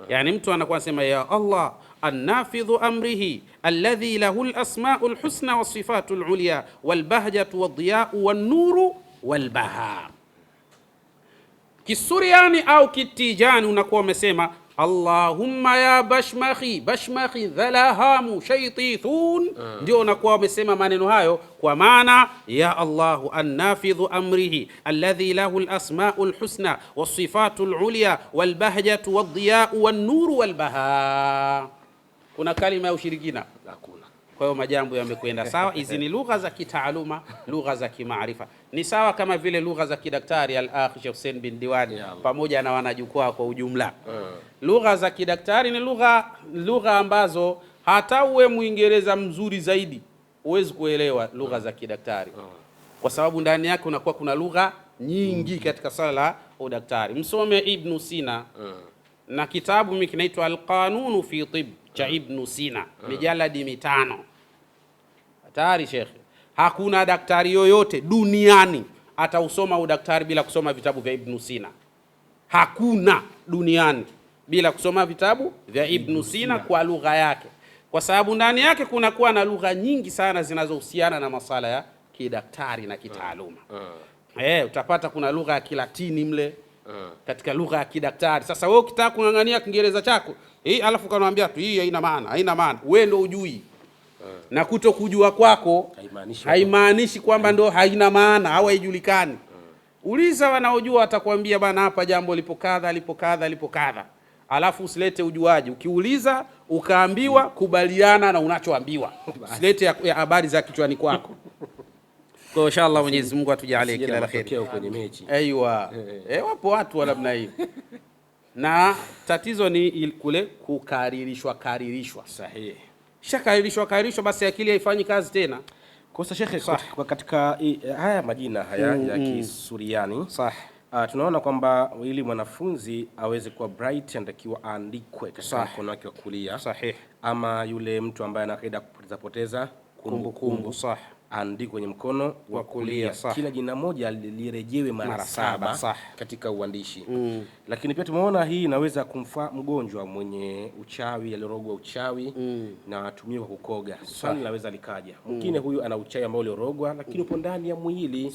Yani mtu anakuwa anasema ya Allah an-nafidhu amrihi alladhi lahu al-asmaul husna was-sifatul ulya wal-bahjatu wad-diya'u wan-nuru wal-baha. Kisuriani au kitijani unakuwa umesema Allahumma ya bashmakhi dhalahamu shaytithun. Ndio unakuwa umesema maneno hayo kwa maana ya Allahu an-nafidhu amrihi alladhi lahu al-asmaul husna was-sifatul ulya wal-bahjatu wad-diya'u wan-nuru wal-baha. Kuna kalima ya ushirikina? Hakuna. Kwa hiyo majambo yamekwenda sawa. Hizi ni lugha za kitaaluma, lugha za kimaarifa. Ni sawa kama vile lugha za kidaktari al-akh Sheikh Hussein bin Diwani pamoja na wanajukwaa kwa ujumla. Lugha za kidaktari ni lugha ambazo hata uwe Muingereza mzuri zaidi huwezi kuelewa lugha za kidaktari, kwa sababu ndani yake unakuwa kuna lugha nyingi katika sala la udaktari. Msome Ibn Sina na kitabu mimi kinaitwa Al-Qanun fi Tibb cha Ibn Sina, mijaladi 5. Hatari Sheikh, hakuna daktari yoyote duniani atausoma udaktari bila kusoma vitabu vya Ibn Sina. Hakuna duniani bila kusoma vitabu vya Ibn Sina kwa lugha yake, kwa sababu ndani yake kunakuwa na lugha nyingi sana zinazohusiana na masala ya kidaktari na kitaaluma. Utapata kuna lugha ya Kilatini mle katika lugha ya kidaktari. Sasa wewe ukitaka kung'ang'ania Kiingereza chako alafu kanamwambia tu hii haina maana, wewe ndio hujui. Na kutokujua kwako haimaanishi kwamba ndio haina maana au haijulikani. Uliza wanaojua, watakwambia bana hapa jambo lipo kadha. Alafu usilete ujuaji. Ukiuliza ukaambiwa, kubaliana na unachoambiwa. Usilete habari za kichwani kwako. Kwa inshallah Mwenyezi Mungu atujalie kila la kheri kwenye mechi. Aiwa. Wapo watu wa namna hiyo. Na tatizo ni kule kukaririshwa. Sahihi. Shakaririshwa basi akili haifanyi kazi tena. Kwa Sheikh, katika haya majina haya ya Kisuriani tunaona kwamba ili mwanafunzi aweze kuwa bright anatakiwa aandikwe katika mkono wake wa kulia. Sahihi. Ama yule mtu ambaye ana kaida kupoteza kumbukumbu. andiko kwenye mkono wa kulia. Kila jina moja lirejewe mara 7 katika uandishi. Lakini pia tumeona hii inaweza kumfaa mgonjwa mwenye uchawi, alirogwa uchawi na atumie kwa kukoga. Swali laweza likaja. Mwingine huyu ana uchawi ambao alirogwa lakini upo ndani ya mwili.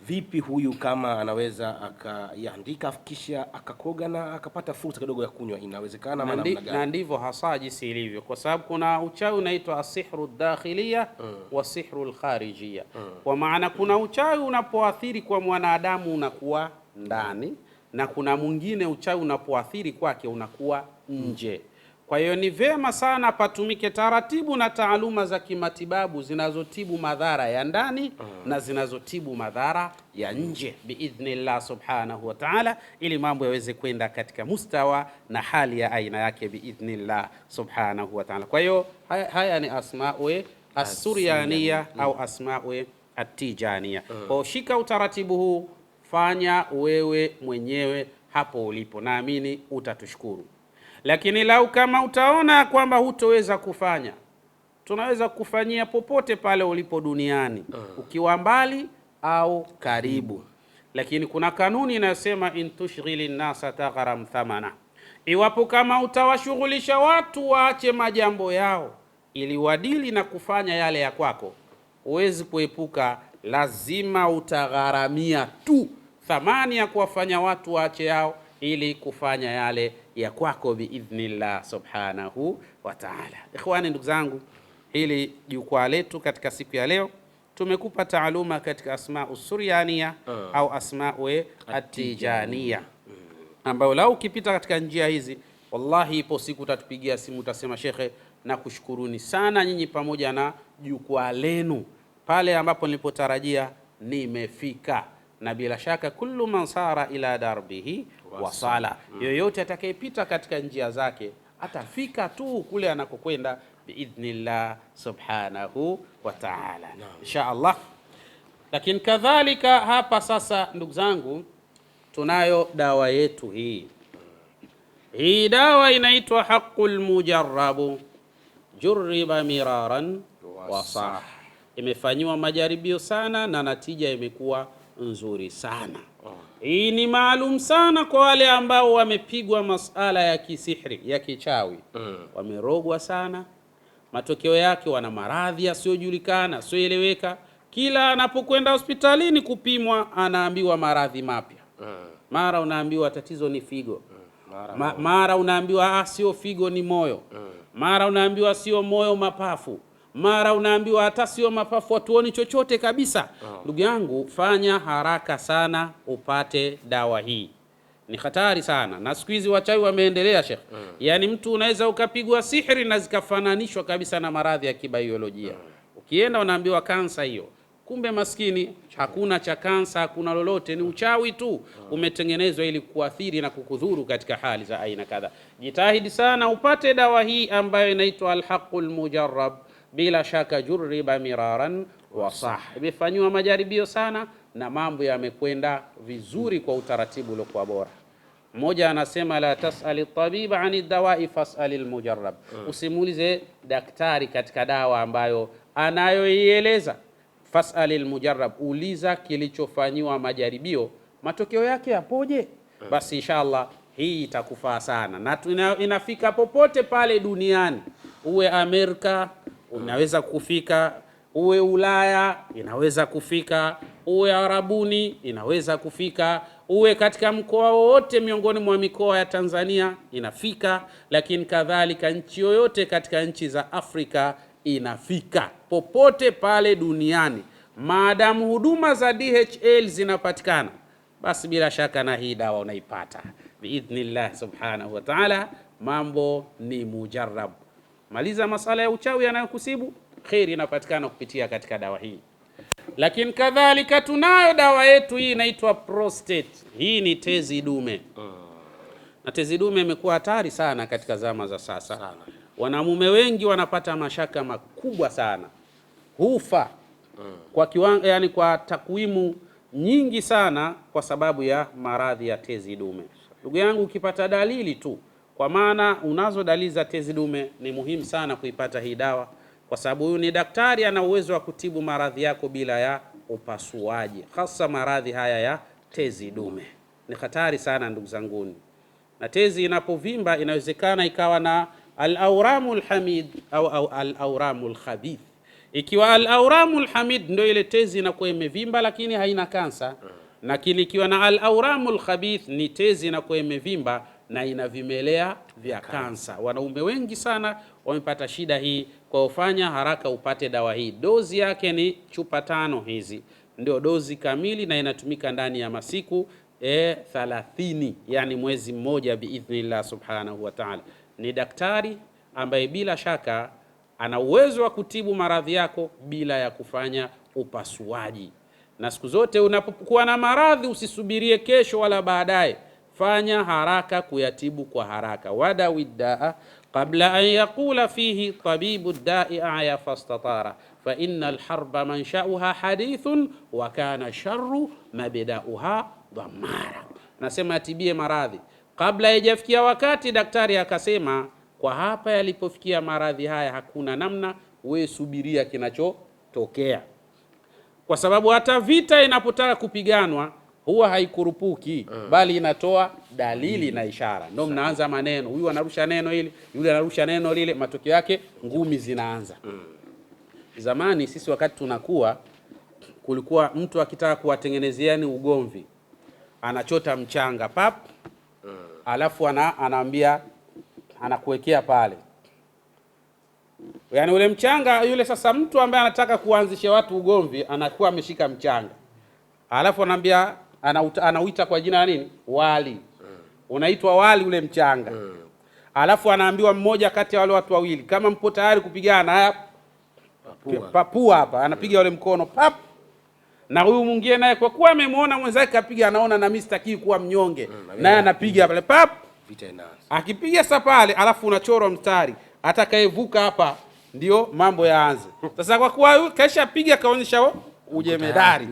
Vipi huyu kama anaweza akaandika kisha akakoga na akapata fursa kidogo ya kunywa, inawezekana maana namna gani? Na ndivyo hasa jinsi ilivyo, kwa sababu kuna uchawi unaitwa asihru dakhiliya wa sihru alkharijiyya. Kwa maana kuna uchawi unapoathiri kwa mwanadamu unakuwa ndani, na kuna mwingine uchawi unapoathiri kwake unakuwa nje. Kwa hiyo ni vema sana patumike taratibu na taaluma za kimatibabu zinazotibu madhara ya ndani na zinazotibu madhara ya nje biidhnillah subhanahu wa ta'ala, ili mambo yaweze kwenda katika mustawa na hali ya aina yake biidhnillah subhanahu wa ta'ala. Kwa hiyo haya ni asma'u as-suryaniya au asma'u at-tijaniya. Kwa shika utaratibu huu, fanya wewe mwenyewe hapo ulipo, naamini utatushukuru. Lakini lau kama utaona kwamba hutoweza kufanya, tunaweza kufanyia popote pale ulipo duniani, ukiwa mbali au karibu. Lakini kuna kanuni inasema in tushghili nasa tagharam thamana. Iwapo kama utawashughulisha watu waache majambo yao ili wadili na kufanya yale ya kwako, huwezi kuepuka, lazima utagharamia tu thamani ya kuwafanya watu waache yao ili kufanya yale ya kwako biidhnillah subhanahu wa ta'ala. Ikhwani, ndugu zangu, hili jukwaa letu katika siku ya leo tumekupa taaluma katika asma'u suryaniya au asma'u at-tijaniya, ambayo lau ukipita katika njia hizi, wallahi ipo siku utatupigia simu utasema, shekhe, na kushukuruni sana nyinyi pamoja na jukwaa lenu, pale ambapo nilipotarajia nimefika. Na bila shaka kullu man sara ila darbihi wasala, yoyote atakayepita katika njia zake atafika tu kule anakokwenda biidhnillah subhanahu wa ta'ala, insha Allah. Lakini kadhalika hapa sasa, ndugu zangu, tunayo dawa yetu hii. Hii dawa inaitwa haqqul mujarrabu jurriba miraran wa sah. Imefanywa majaribio sana na natija imekuwa nzuri sana. Hii ni maalum sana kwa wale ambao wamepigwa masala ya kisihri, ya kichawi. Wamerogwa sana, matokeo yake wana maradhi yasiyojulikana, yasiyoeleweka. Kila anapokwenda hospitalini kupimwa anaambiwa maradhi mapya. Mara unaambiwa tatizo ni figo, mara unaambiwa sio figo ni moyo, mara unaambiwa sio moyo mapafu, mara unaambiwa hata sio mapafu, hatuoni chochote kabisa. Ndugu yangu, fanya haraka sana upate dawa hii, ni hatari sana. Na siku hizi wachawi wameendelea, Sheikh. Yaani mtu unaweza ukapigwa sihiri na zikafananishwa kabisa na maradhi ya kibiolojia. Ukienda unaambiwa kansa hiyo, kumbe maskini hakuna cha kansa, hakuna lolote, ni uchawi tu umetengenezwa ili kuathiri na kukudhuru katika hali za aina kadha. Jitahidi sana upate dawa hii ambayo inaitwa al-haqqul mujarrab, bila shaka jurriba miraran wa sah. Imefanywa majaribio sana na mambo yamekwenda vizuri kwa utaratibu uliokuwa bora. Mmoja anasema la tas'ali tabiba ani dawai fas'ali al-mujarrab. Usimuulize daktari katika dawa ambayo anayoieleza, fas'ali al-mujarrab, uliza kilichofanywa majaribio, matokeo yake yapoje? Basi inshallah hii itakufaa sana, na inafika popote pale duniani. Uwe Amerika unaweza kufika, uwe Ulaya inaweza kufika, uwe Arabuni inaweza kufika, uwe katika mkoa wote miongoni mwa mikoa ya Tanzania inafika, lakini kadhalika nchi yoyote katika nchi za Afrika inafika. Popote pale duniani maadamu huduma za DHL zinapatikana, basi bila shaka na hii dawa unaipata biidhnillah subhanahu wa ta'ala. Mambo ni mujarrab. Maliza masala ya uchawi yanayokusibu, khairi inapatikana kupitia katika dawa hii. Lakini kadhalika tunayo dawa yetu hii inaitwa prostate. Hii ni tezi dume. Na tezi dume imekuwa hatari sana katika zama za sasa. Wanamume wengi wanapata mashaka makubwa sana, hufa kwa kiwango, yani kwa takwimu nyingi sana, kwa sababu ya maradhi ya tezi dume. Ndugu yangu, ukipata dalili tu, kwa maana unazo dalili za tezi dume, ni muhimu sana kuipata hii dawa, kwa sababu huyu ni daktari, ana uwezo wa kutibu maradhi yako bila ya upasuaji, hasa maradhi haya ya tezi dume. Ni hatari sana ndugu zanguni, na tezi inapovimba inawezekana ikawa na al-awramul hamid au al-awramul khabith. Ikiwa al-awramul hamid ndio ile tezi inakuwa imevimba lakini haina kansa, lakini ikiwa na al-awramul khabith ni tezi inakuwa imevimba na ina vimelea vya kansa. Wanaume wengi sana wamepata shida hii. Kwa ufanya haraka upate dawa hii. Dozi yake ni chupa 5 hizi, ndio dozi kamili, na inatumika ndani ya masiku 30, yani mwezi mmoja biidhnillah subhanahu wa ta'ala. Ni daktari ambaye bila shaka ana uwezo wa kutibu maradhi yako bila ya kufanya upasuaji. Na siku zote unapokuwa na maradhi usisubirie kesho wala baadaye, fanya haraka kuyatibu kwa haraka. Wadawi daa qabla an yaqula fihi tabibu dai aya fastatara fa inna alharba manshauha hadithun wa kana sharru mabdauha dhammara. Nasema atibie maradhi kabla haijafikia wakati daktari akasema kwa hapa yalipofikia maradhi haya hakuna namna, wewe subiria kinachotokea, kwa sababu hata vita inapotaka kupiganwa huwa haikurupuki bali inatoa dalili na ishara. Ndio mnaanza maneno, huyu anarusha neno hili, yule anarusha neno lile, matokeo yake ngumi zinaanza. Zamani sisi wakati tunakuwa, kulikuwa mtu akitaka kuwatengenezeani ugomvi anachota mchanga pap, alafu anaambia anakuwekea pale, yani ule mchanga yule. Sasa mtu ambaye anataka kuanzisha watu ugomvi anakuwa ameshika mchanga, alafu anaambia anauita kwa jina nini, wali. Unaitwa wali ule mchanga. Alafu anaambiwa mmoja kati ya wale watu wawili, kama mpo tayari kupigana, haya papua hapa, anapiga wale mkono pap, na huyu mwingine naye kwa kuwa amemwona mwenzake kapiga, anaona na mimi sitaki kuwa mnyonge, naye anapiga pale pap, vita inaanza. Akipiga sasa pale, alafu unachorwa mstari, atakayevuka hapa ndio mambo yaanze. Sasa kwa kuwa kesha piga kaonyesha ujemedari,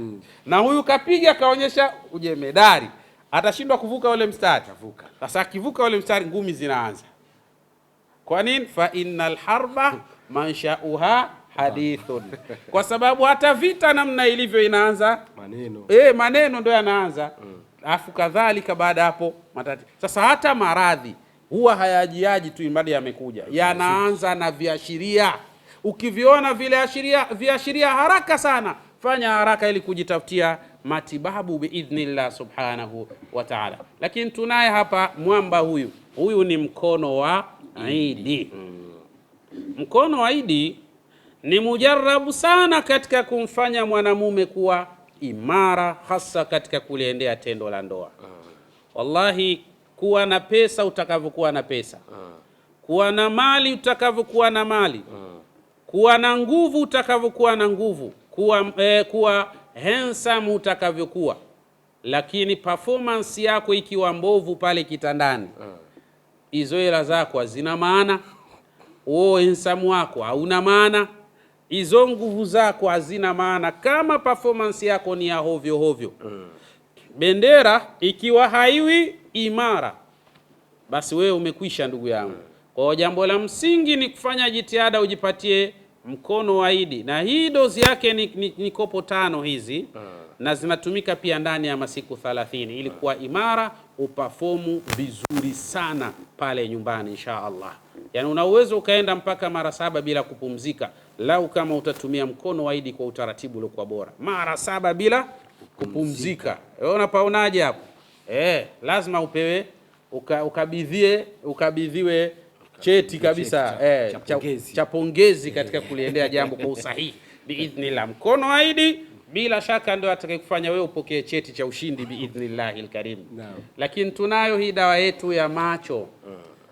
na huyu kapiga kaonyesha ujemedari, atashindwa kuvuka ule mstari. Sasa akivuka ule mstari, ngumi zinaanza. Kwa nini? Fa innal harba manshauha hadithun. Kwa sababu hata vita namna ilivyo inaanza maneno. Maneno ndio yanaanza. Alafu kadhalika baada hapo matatizo. Sasa hata maradhi huwa hayajiaji tu imadi yamekuja, yanaanza na viashiria. Ukiviona vile viashiria haraka sana, fanya haraka ili kujitafutia matibabu biidhnillah subhanahu wa ta'ala. Lakini tunaye hapa mwamba huyu ni mkono wa Idi. Mkono wa Idi ni mujarabu sana katika kumfanya mwanamume kuwa imara, hasa katika kuliendea tendo la ndoa. Wallahi, kuwa na pesa utakavyokuwa na pesa, kuwa na mali utakavyokuwa na mali, kuwa na nguvu utakavyokuwa na nguvu, kuwa handsome utakavyokuwa, lakini performance yako ikiwa mbovu pale kitandani, hizo hela zako hazina maana, handsome wako hauna maana, hizo nguvu zako hazina maana kama performance yako ni ya hovyo hovyo. Bendera ikiwa haiwi imara, basi wewe umekwisha ndugu yangu. Kwa jambo la msingi ni kufanya jitihada ujipatie mkono wa Idi, na hii dozi yake ni kopo 5 hizi, na zinatumika pia ndani ya masiku 30 ili kuwa imara, uperformu vizuri sana pale nyumbani insha Allah. Yani una uwezo ukaenda mpaka mara 7 bila kupumzika, lau kama utatumia mkono wa Idi kwa utaratibu uliokuwa bora, mara 7 bila kupumzika. Wewe unapaonaje hapo? Lazima upewe ukabidhiwe cheti kabisa cha pongezi katika kuliendea jambo kwa usahihi biidhnillah. Mkono wa Idi bila shaka ndio atakayekufanya wewe upokee cheti cha ushindi biidhnillahil karim. Lakini tunayo hii dawa yetu ya macho,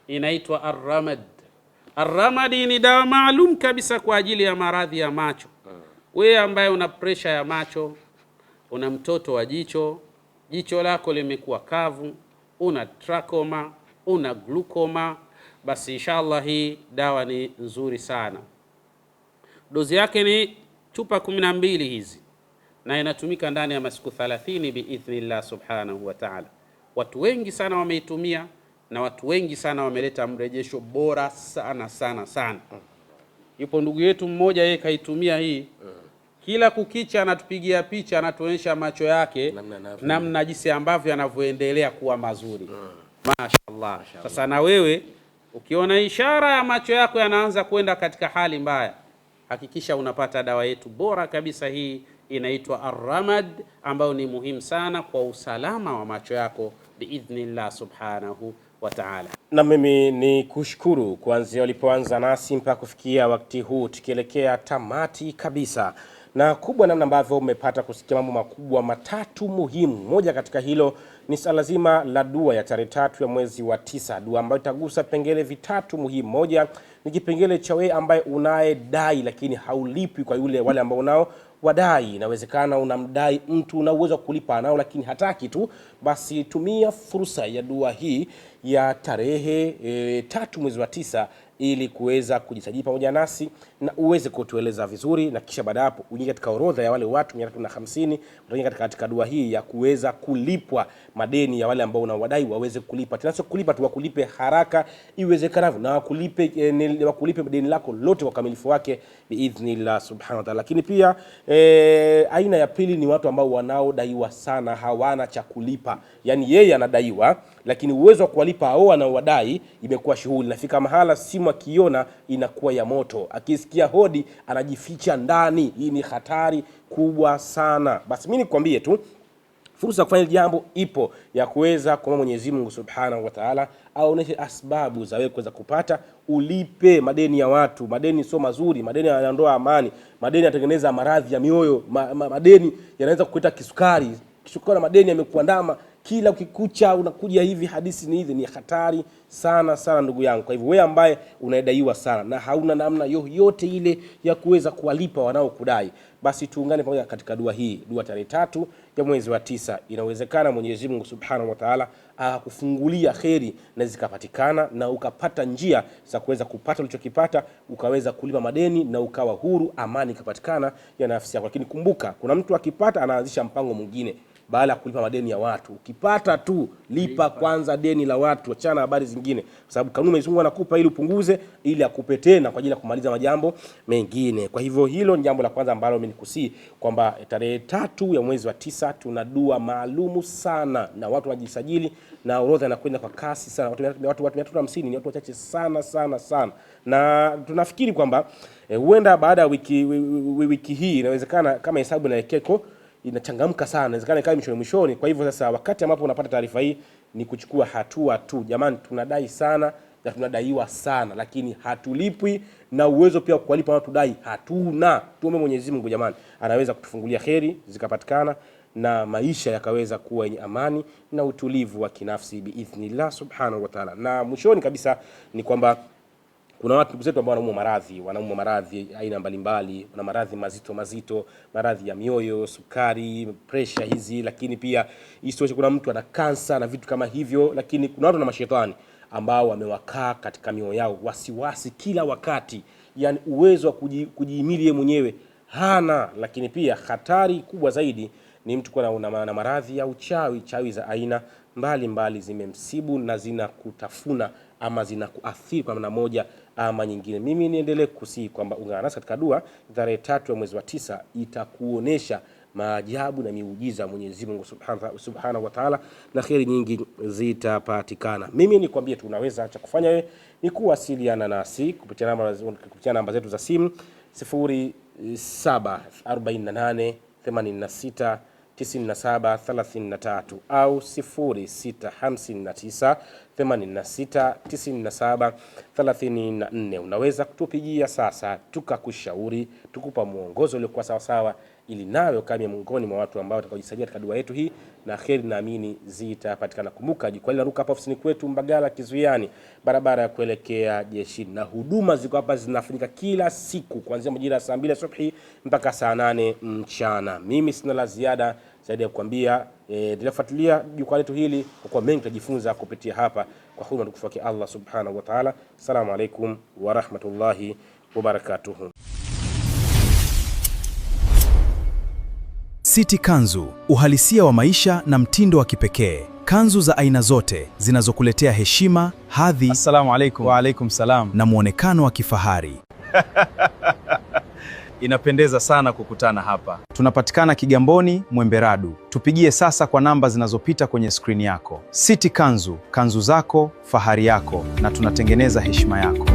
inaitwa Ar-Ramad. Ar-Ramad ni dawa maalum kabisa kwa ajili ya maradhi ya macho. Wewe ambaye una pressure ya macho, una mtoto wa jicho lako limekuwa kavu, una trachoma, una glaucoma, basi inshallah hii dawa ni nzuri sana. Dozi yake ni chupa 12 hizi, na inatumika ndani ya masiku 30 biidhnillah subhanahu wa ta'ala. Watu wengi sana wameitumia na watu wengi sana wameleta mrejesho bora sana sana sana. Yupo ndugu yetu mmoja, yeye kaitumia hii. Kila kukicha anatupigia picha, anatuonyesha macho yake namna jinsi ambavyo yanavyoendelea kuwa mazuri. Mashaallah. Sasa na wewe ukiona ishara ya macho yako yanaanza kwenda katika hali mbaya, hakikisha unapata dawa yetu bora kabisa. Hii inaitwa Ar-Ramad, ambayo ni muhimu sana kwa usalama wa macho yako biidhnillah subhanahu wa ta'ala. Na mimi ni kushukuru kuanzia ulipoanza nasi mpaka kufikia wakati huu tukielekea tamati kabisa, na kubwa namna ambavyo umepata kusikia mambo makubwa matatu muhimu. Moja katika hilo ni swala zima la dua ya tarehe 3 ya mwezi wa 9, dua ambayo itagusa pengele vitatu muhimu. Moja ni kipengele cha wewe ambaye unayedai lakini haulipi kwa yule wale ambao unao wadai. Inawezekana unamdai mtu una uwezo kulipa nao lakini hataki tu, basi tumia fursa ya dua hii ya tarehe 3 mwezi wa 9 ili kuweza kujisajili pamoja nasi na uweze kutueleza vizuri, na kisha baada hapo uingie katika orodha ya wale watu 350 utaingia katika dua hii ya kuweza kulipwa madeni ya wale ambao unawadai waweze kulipa. Tena sio kulipa tu, wakulipe haraka iwezekanavyo, na wakulipe deni lako lote kwa kamilifu wake biidhnillah subhanahu wa ta'ala. Lakini pia aina ya pili ni watu ambao wanaodaiwa sana hawana cha kulipa. Yani yeye anadaiwa lakini uwezo wa kuwalipa hao wanaowadai imekuwa shughuli. Nafika mahala simu akiona inakuwa ya moto, akisikia hodi anajificha ndani. Hii ni hatari kubwa sana. Basi mimi nikwambie tu fursa kufanya jambo ipo ya kuweza kwa Mwenyezi Mungu Subhanahu wa Ta'ala aoneshe asbabu za wewe kuweza kupata ulipe madeni ya watu. Madeni sio mazuri, madeni yanaondoa amani, madeni yanatengeneza maradhi ya mioyo, madeni yanaweza kukuleta kisukari. Kisukari, madeni yamekuandama kila ukikucha unakuja hivi. Hadithi ni hizi, ni hatari sana sana ndugu yangu. Kwa hivyo wewe ambaye unadaiwa sana na hauna namna yoyote ile ya kuweza kuwalipa wanaokudai, basi tuungane pamoja katika dua hii, dua tarehe 3 ya mwezi wa 9. Inawezekana Mwenyezi Mungu Subhanahu wa Ta'ala akufungulia kheri na zikapatikana na ukapata njia za kuweza kupata ulichokipata, ukaweza kulipa madeni na ukawa huru, amani ikapatikana ya nafsi yako. Lakini kumbuka, kuna mtu akipata anaanzisha mpango mwingine baada ya kulipa madeni ya watu. Ukipata tu lipa kwanza deni la watu, achana habari zingine, kwa sababu kanuni Mwenyezi Mungu anakupa ili upunguze, ili akupe tena kwa ajili ya kumaliza majambo mengine. Kwa hivyo hilo ni jambo la kwanza ambalo mimi nikusii kwamba tarehe 3 ya mwezi wa 9 tuna dua maalumu sana, na watu wajisajili na orodha inakwenda kwa kasi sana. Watu 350 ni watu wachache sana sana sana, na tunafikiri kwamba huenda baada ya wiki hii inawezekana kama hesabu inaelekea inachangamka sana, inawezekana ikawa mwishoni. Kwa hivyo sasa wakati ambapo unapata taarifa hii ni kuchukua hatua tu. Jamani, tunadai sana na tunadaiwa sana, lakini hatulipwi, na uwezo pia kuwalipa watu dai hatuna. Tuombe Mwenyezi Mungu jamani, anaweza kutufungulia kheri zikapatikana na maisha yakaweza kuwa yenye amani na utulivu wa kinafsi biidhnillah subhanahu wa ta'ala. Na mwishoni kabisa ni kwamba kuna watu zetu ambao wanaumwa maradhi aina mbalimbali. Kuna maradhi mazito, maradhi ya mioyo, sukari, pressure hizi, lakini pia isitoshe kuna mtu ana kansa na vitu kama hivyo. Lakini kuna watu na mashetani ambao wamewakaa katika mioyo yao, wasiwasi kila wakati, yani uwezo wa kujihimili mwenyewe hana. Lakini pia hatari kubwa zaidi ni mtu kuwa na maradhi ya uchawi. Chawi za aina mbalimbali zimemsibu na zinakutafuna ama zinakuathiri kwa namna moja ama nyingine. Mimi niendelee kusihi kwamba ungana nasi katika dua tarehe 3 ya mwezi wa 9, itakuonesha maajabu na miujiza Mwenyezi Mungu Subhanahu wa Ta'ala, na kheri nyingi zitapatikana. Mimi nikwambie tu unaweza cha kufanya wewe ni kuwasiliana nasi kupitia namba zetu za simu 0748 86 9733 au 0659 86 97 34. Unaweza kutupigia sasa tukakushauri, tukupa mwongozo uliokuwa sawa sawa, ili nawe kama miongoni mwa watu ambao watakaojisaidia katika dua yetu hii, na kheri naamini zitapatikana. Kumbuka jukwaa linaruka hapa ofisini kwetu Mbagala Kizuiani, barabara ya kuelekea jeshini, na huduma ziko hapa zinafanyika kila siku kuanzia majira ya saa 2 asubuhi mpaka saa 8 mchana. Mimi sina la ziada zaidi ya kukwambia endelea kufuatilia jukwaa letu hili kwa kuwa mengi tutajifunza kupitia hapa, kwa huruma tukufu wake Allah Subhanahu wa Ta'ala. Assalamu alaikum wa rahmatullahi wa barakatuh. City Kanzu, uhalisia wa maisha na mtindo wa kipekee. Kanzu za aina zote zinazokuletea heshima, hadhi, assalamu alaikum, wa alaikum salam, na muonekano wa kifahari. Inapendeza sana kukutana hapa. Tunapatikana Kigamboni, Mwemberadu. Tupigie sasa kwa namba zinazopita kwenye skrini yako. City Kanzu, kanzu zako, fahari yako, na tunatengeneza heshima yako.